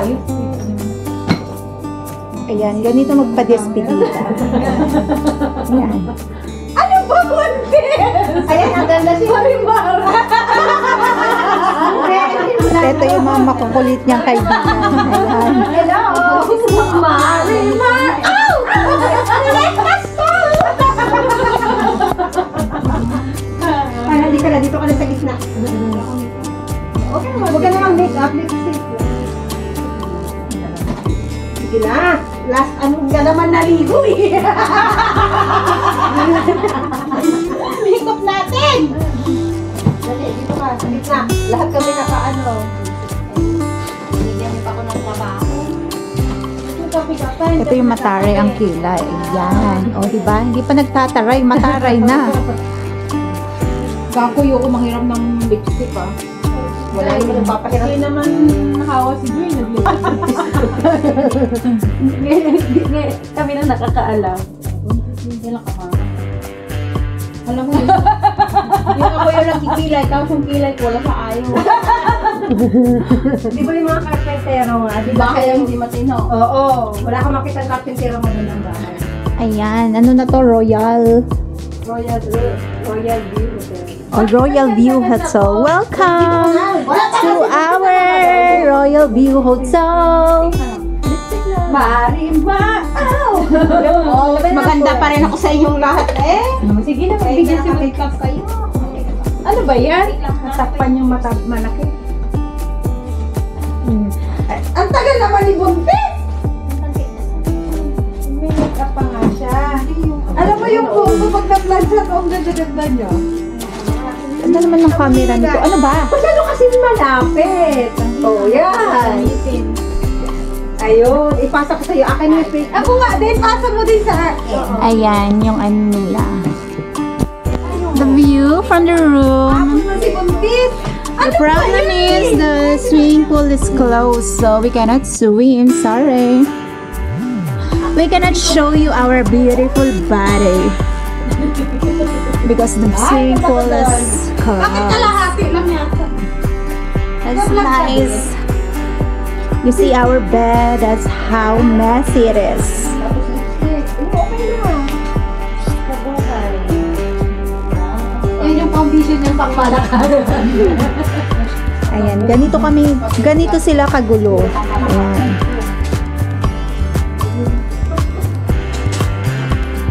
tayo. Ayan, ganito magpa-despedida. Ayan. Ano ba, Buntis? Ayan, ang ganda si Marimar. Ito yung mga makukulit niyang kaibigan. Ayan. Hello! Marimar. Ow! Para di ka na, dito ka na sa gitna. Okay naman, huwag ka namang make-up, lipstick. Sige na, last anong ka naman naligo eh. Make-up natin! Dali, dito ka, sa gitna. Lahat kami naka-ano. Bigyan mo pa ako ng trabaho. Ito yung mataray ang kilay. Ayan. O, diba? Hindi pa nagtataray. Mataray na. Kako yung manghiram ng lipstick ah. Wala yung nagpapahiram. Hindi naman nakawa si Joy. Kami na nakakaalam. Hindi lang kama. Alam mo yun. Yung ako yung nagkikilay, tapos yung kilay ko, wala sa ayaw. Di ba yung mga karpentero nga? Di ba Kaya hindi matino. Oo. Wala kang makita ng karpentero mo ng bahay. Ayan. Ano na to? Royal Royal View Hotel. Royal View Hotel. Welcome to our Royal View Hotel. Marimba! Oh, maganda pa rin ako sa inyong lahat eh. Sige na, magbigay si makeup kayo. Ano ba yan? Natakpan yung mata malaki. Ang tagal naman ni Buntis! May makeup pa nga siya. Alam mo yung photo pag na-vlog siya, ang ganda-ganda niya. Ano naman ng camera nito? Ano ba? Masyado kasi malapit. Oh, yan. Ayun, ipasa ko sa'yo. Akin yung print. Ako nga din, pasa mo din sa akin. Ayan, yung ano nila. The view from the room. Tapos na si Buntis. The problem is the swimming pool is closed, so we cannot swim. Sorry. We cannot show you our beautiful body because the swimming pool is Bakit closed. kalahati lang yata? That's nice. You see our bed. That's how messy it is. Okay na. Yan yung foundation niyang pangmalakaran. Ayan, ganito kami, ganito sila kagulo. Ayan.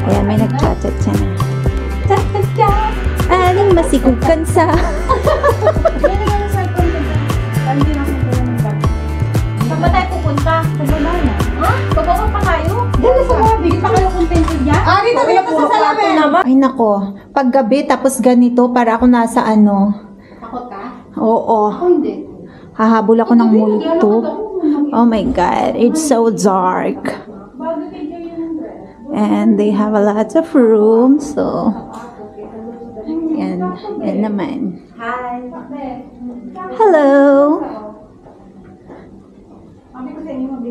Ayan, may nag-chat-chat siya na. Aling masikukan sa... Saan ba tayo pupunta? Sa banana. Ha? Bababa pa tayo? Dito sa lobby. Hindi pa kayo contented yan? Ah, dito sa salamin. Ay nako, paggabi tapos ganito para ako nasa ano. Takot ka? Oo, Ako hindi. hahabol ako ng multo. Oh my God, it's so dark. And they have a lot of room, so... Yan, yan naman. Hi. Hello!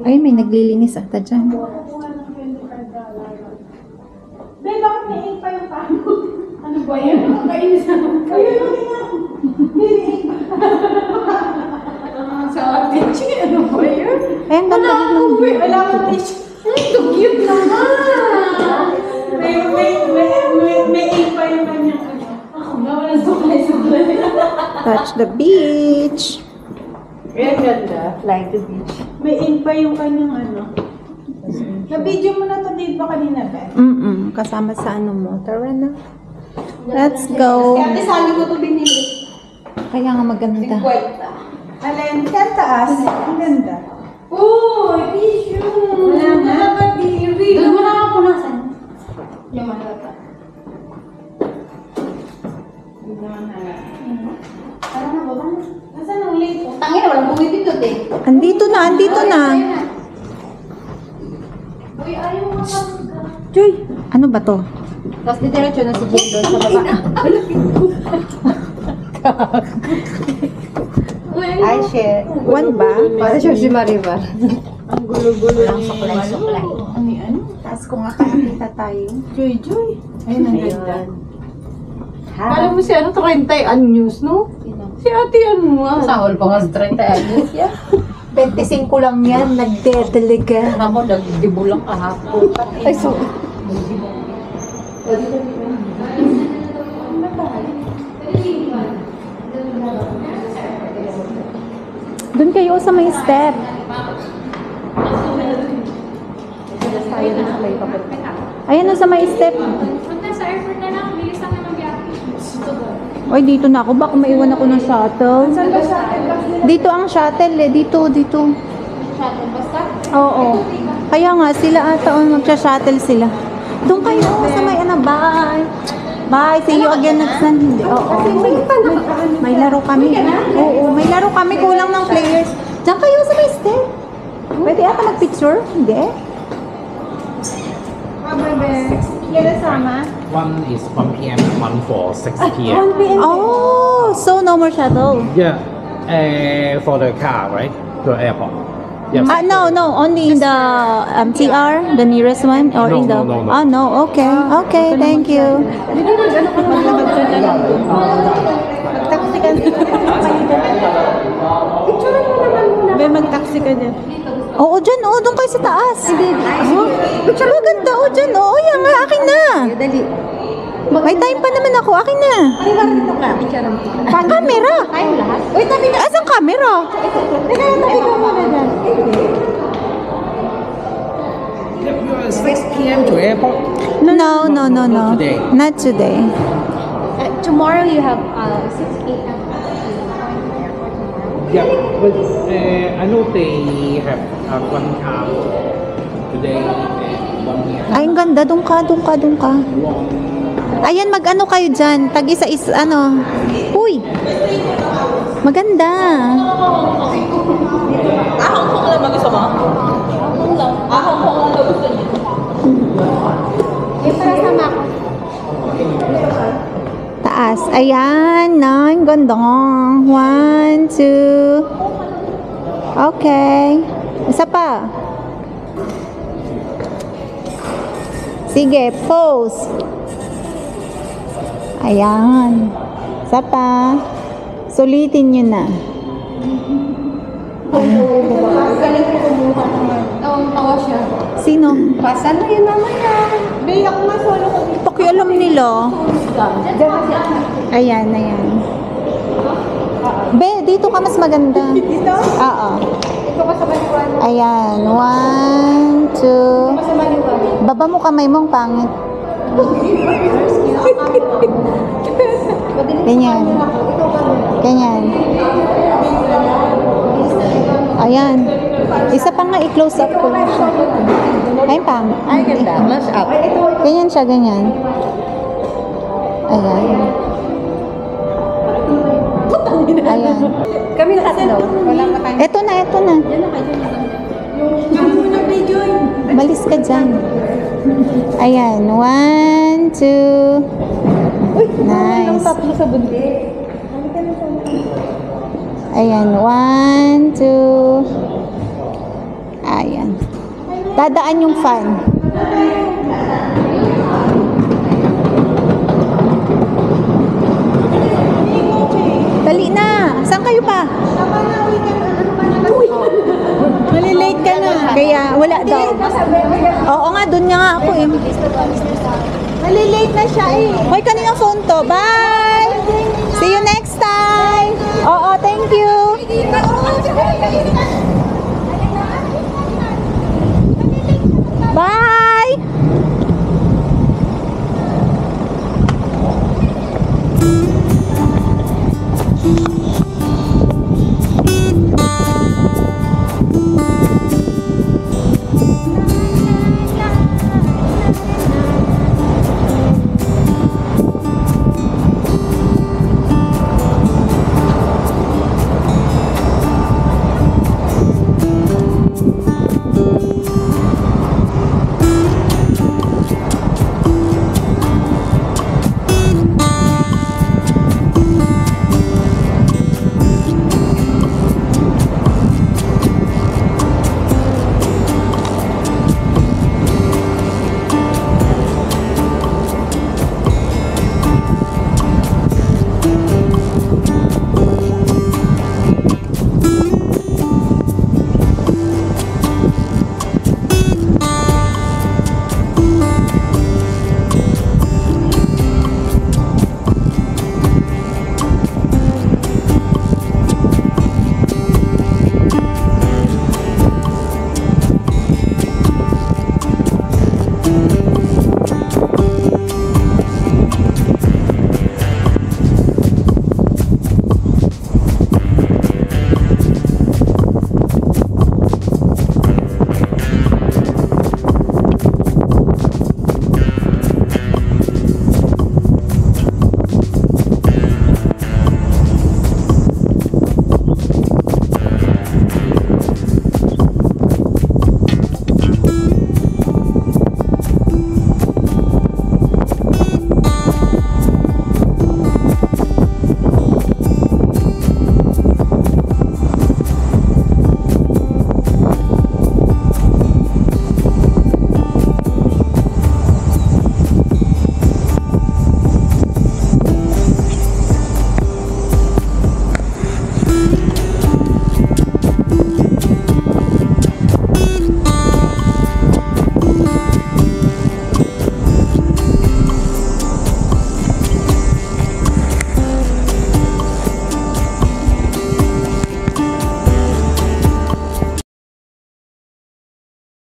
Ay, may naglilinis ata dyan. Dahil bakit may ink pa yung tao? Ano ba yan? Kainis na. Ayun sa atin, ano ba yan? Ay, ang ganda din ng view. Wala mo tissue. Ito cute naman. May ink pa yung kanyang ano. Ako nga, wala suklay-suklay. Touch the beach. Ayan ganda. Like the beach. May ink pa yung kanyang ano. Na-video mo na ito dito ba kanina ba? Kasama sa ano mo. Tara na. Let's go. Kaya sali ko ito binili. Kaya nga maganda. Alin, kaya taas. Ang ganda. Oh, tissue! Wala na. Nakakadiri. Doon mo nakapunasan. Yung mahalata. Yung mahalata. Tara na, baba na. Nasaan ang late? Tangina, walang bumibindot eh. Andito na, andito na. Uy, ayaw mo ka. Joy, ano ba to? Tapos didiretso na si Jane doon sa baba. Ay, shit. One ba? Para siya si Maribar. Ang gulo-gulo Walang ni suklay-suklay. Ano yan? Taas ko nga kakita tayo. Joy. Ayun, ang ganda. Hi. Alam mo si ano, 30 news, no? Si ate ano nga. Sahol pa nga sa 30 anos. Yeah. 25 lang yan, nagdedeliga. Ako, nagdibo lang kahapon. Ay, so... Doon kayo sa may step. Ayan o sa may step. Sa airport na lang, bilis lang naman biyahe. Oy, dito na ako. Baka maiwan ako ng shuttle. Dito ang shuttle eh. Dito. Shuttle basta? Oo. Kaya nga, sila ata magsha-shuttle sila. Doon kayo sa may bye. Bye. See you again next time. Hindi. Oo. May laro kami. Oo, may laro kami. Kulang ng players. Diyan kayo sa may step. Pwede ata mag-picture? Hindi. One is 1 p.m. one for 6 p.m. Oh, so no more shuttle. Yeah, for the car, right? To the airport. Yes. No, only in the TR, the nearest one, or No, in the. no. Oh no, okay, thank you. Mag-taxi ka dyan. Oo, dyan, doon kayo sa taas. Maganda, dyan, yan nga, akin na. Dali. May time pa naman ako, akin na. Dito ka, picture ang Camera. Tayong lahat? Uy, tabi na. Asan camera? Teka lang, tabi ka muna dyan. If you are 6 p.m. to airport. No. Not today. Not today. Tomorrow you have 6 a.m. Yeah, but I know they have one car today and one here. Ay, ang ganda. Doon ka. Ayan, mag-ano kayo dyan. Tag-isa Uy! Maganda. Ahong ko lang mag-isa mo? Ahong ko lang gusto niyo. Yung para sa Mac. Taas. Ayan. Ang ganda. 1, 2. Okay. Isa pa. Sige, pose. Ayan. Isa pa. Sulitin nyo na. Galing ko kumuha naman. Tawa siya. Sino? Pasan na yun mamaya. Bay, ako nga solo ko dito. Pakialam nila. Ayan. Be, dito ka mas maganda. Dito? Oo. Ito ka sa baliwan. Ayan. 1, 2. Ito ka sa baliwan. Baba mo kamay mong pangit. Ganyan. Ganyan. Ayan. Isa pa nga, i-close up ko lang siya. Ay, pang. Ay, ganda. Mas up. Ganyan siya, ganyan. Ayan. Ayan. Kami lahat daw. Wala pa tayo. Eto na. Kami muna may join. Balis ka dyan. Ayan. 1, 2. Nice. Tatlo sa bundi. Ayan. 1, 2. Ayan. Dadaan yung fan. Dali na. Saan kayo pa? Malilate ka na. Kaya wala daw. Oo nga, dun nga ako eh. Malilate na siya eh. Hoy, kaninang phone to? Bye! See you next time! Oo, thank you!